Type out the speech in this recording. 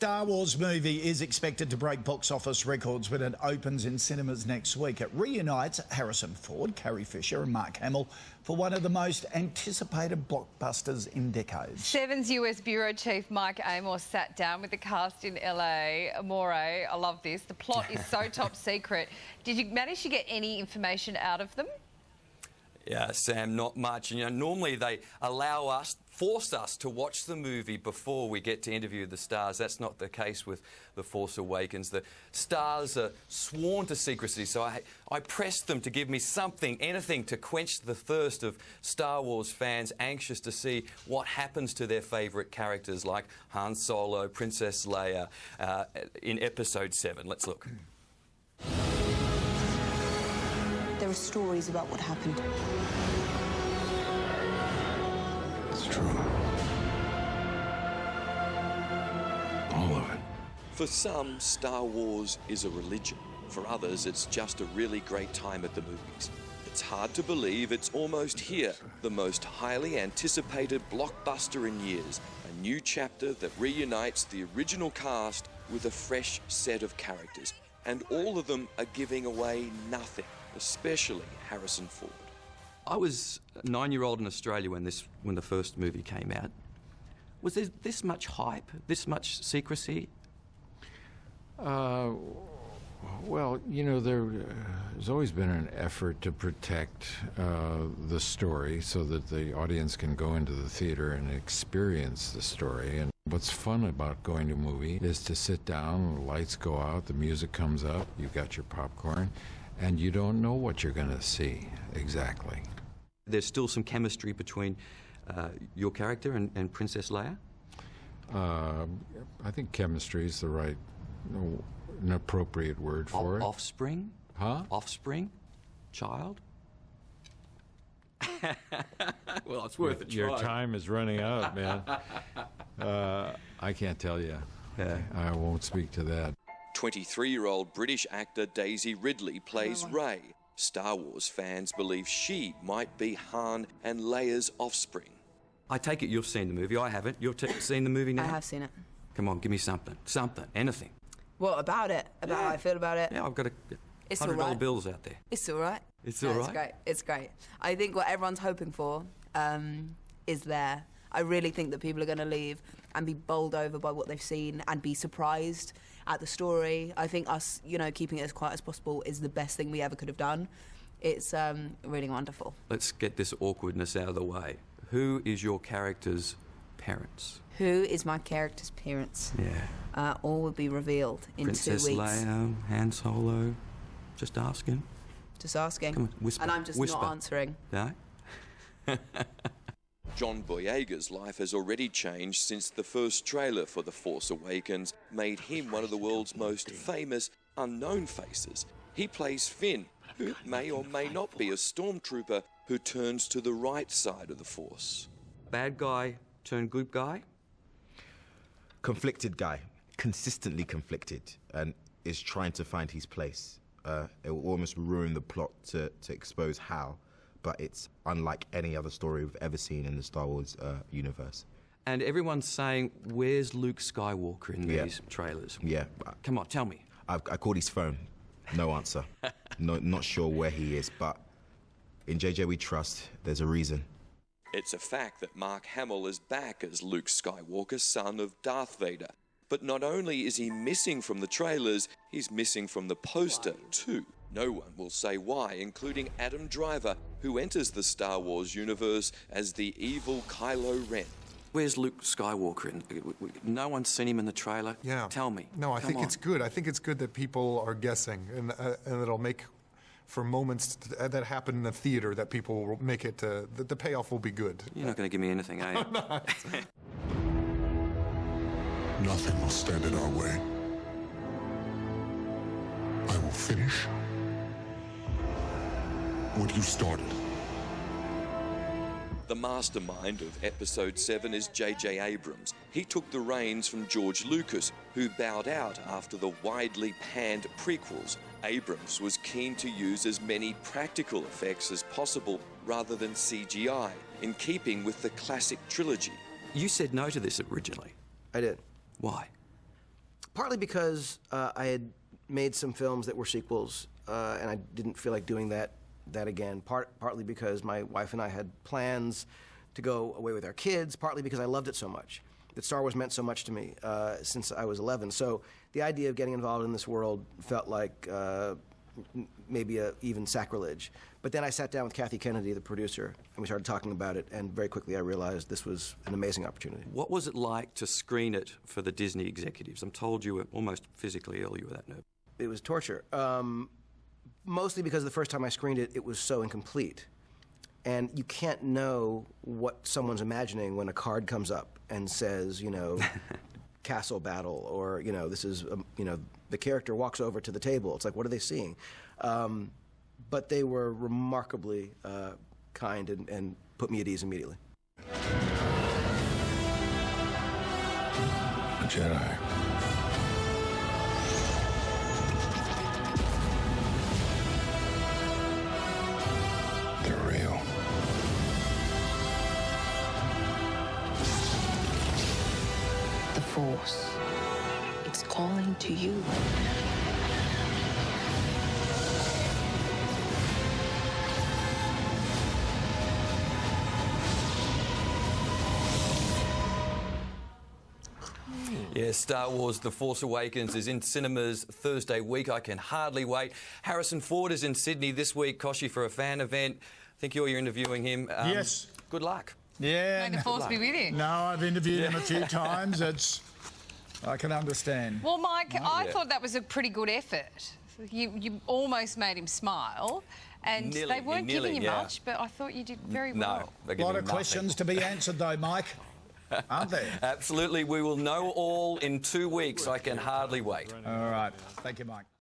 Star Wars movie is expected to break box office records when it opens in cinemas next week. It reunites Harrison Ford, Carrie Fisher and Mark Hamill for one of the most anticipated blockbusters in decades. Seven's US Bureau Chief Mike Amos sat down with the cast in LA. Amore, I love this. The plot is so top secret. Did you manage to get any information out of them? Yeah, Sam, not much. You know, normally they force us to watch the movie before we get to interview the stars. That's not the case with The Force Awakens. The stars are sworn to secrecy, so I pressed them to give me something, anything, to quench the thirst of Star Wars fans anxious to see what happens to their favourite characters like Han Solo, Princess Leia, in Episode 7. Let's look. There are stories about what happened. It's true. All of it. For some, Star Wars is a religion. For others, it's just a really great time at the movies. It's hard to believe it's almost here, the most highly anticipated blockbuster in years, a new chapter that reunites the original cast with a fresh set of characters. And all of them are giving away nothing, especially Harrison Ford. I was a 9-year-old in Australia when the first movie came out. Was there this much hype, this much secrecy? Well, you know, there's always been an effort to protect the story so that the audience can go into the theater and experience the story. And what's fun about going to a movie is to sit down, the lights go out, the music comes up, you've got your popcorn, and you don't know what you're going to see exactly. There's still some chemistry between your character and Princess Leia? I think chemistry is the right, an appropriate word for it. Offspring? Huh? Offspring? Child? Well, it's worth a try. Your time is running out, man. I can't tell you. Yeah. I won't speak to that. 23-year-old British actor Daisy Ridley plays Rey. Star Wars fans believe she might be Han and Leia's offspring. I take it you've seen the movie. I haven't. You've seen the movie now? I have seen it. Come on, give me something. Something. Anything. What about it? About how I feel about it? Yeah, I've got It's $100 all right. bills out there. It's all right. It's all right? It's great. It's great. I think what everyone's hoping for is there. I really think that people are going to leave and be bowled over by what they've seen and be surprised at the story. I think us, keeping it as quiet as possible is the best thing we ever could have done. It's really wonderful. Let's get this awkwardness out of the way. Who is your character's parents? Who is my character's parents? Yeah. All will be revealed in Princess 2 weeks. Princess Leia, Han Solo. Just asking. Just asking. Come on, whisper. And I'm just whisper. not answering. No? John Boyega's life has already changed since the first trailer for The Force Awakens made him one of the world's most famous unknown faces. He plays Finn, who may or may not be a stormtrooper who turns to the right side of the Force. Bad guy turned good guy? Conflicted guy, consistently conflicted, and is trying to find his place. It will almost ruin the plot to expose how, but it's unlike any other story we've ever seen in the Star Wars universe. And everyone's saying, where's Luke Skywalker in these trailers? Yeah. Come on, tell me. I called his phone. No answer. Not sure where he is, but in JJ we trust. There's a reason. It's a fact that Mark Hamill is back as Luke Skywalker, son of Darth Vader. But not only is he missing from the trailers, he's missing from the poster too. No one will say why, including Adam Driver, who enters the Star Wars universe as the evil Kylo Ren. Where's Luke Skywalker? No one's seen him in the trailer. Yeah. Tell me. No, I think it's good. I think it's good that people are guessing, and it'll make for moments that happen in the theater that people will make it. The payoff will be good. You're not going to give me anything, are you? Nothing will stand in our way. I will finish what you started. The mastermind of Episode 7 is J.J. Abrams. He took the reins from George Lucas, who bowed out after the widely panned prequels. Abrams was keen to use as many practical effects as possible rather than CGI, in keeping with the classic trilogy. You said no to this originally. I did. Why? Partly because I had made some films that were sequels, and I didn't feel like doing that again. Partly because my wife and I had plans to go away with our kids. Partly because I loved it so much. That Star Wars meant so much to me since I was 11. So the idea of getting involved in this world felt like maybe even sacrilege. But then I sat down with Kathy Kennedy, the producer, and we started talking about it, and very quickly I realized this was an amazing opportunity. What was it like to screen it for the Disney executives? I'm told you were almost physically ill. You were that nervous. It was torture, mostly because the first time I screened it, it was so incomplete. And you can't know what someone's imagining when a card comes up and says, you know, castle battle, or, you know, this is, you know, the character walks over to the table. It's like, what are they seeing? But they were remarkably kind and put me at ease immediately. A Jedi. They're real. The Force, it's calling to you. Yeah, Star Wars The Force Awakens is in cinemas Thursday week. I can hardly wait. Harrison Ford is in Sydney this week, Koshy, for a fan event. I think you're interviewing him. Yes. Good luck. Yeah. May the Force be with you. No, I've interviewed him a few times. I can understand. Well, Mike, I thought that was a pretty good effort. You almost made him smile, and they weren't giving you much, but I thought you did very well. No, A lot of questions to be answered, though, Mike. Aren't there? Absolutely. We will know all in 2 weeks. I can hardly wait. All right. Thank you, Mike.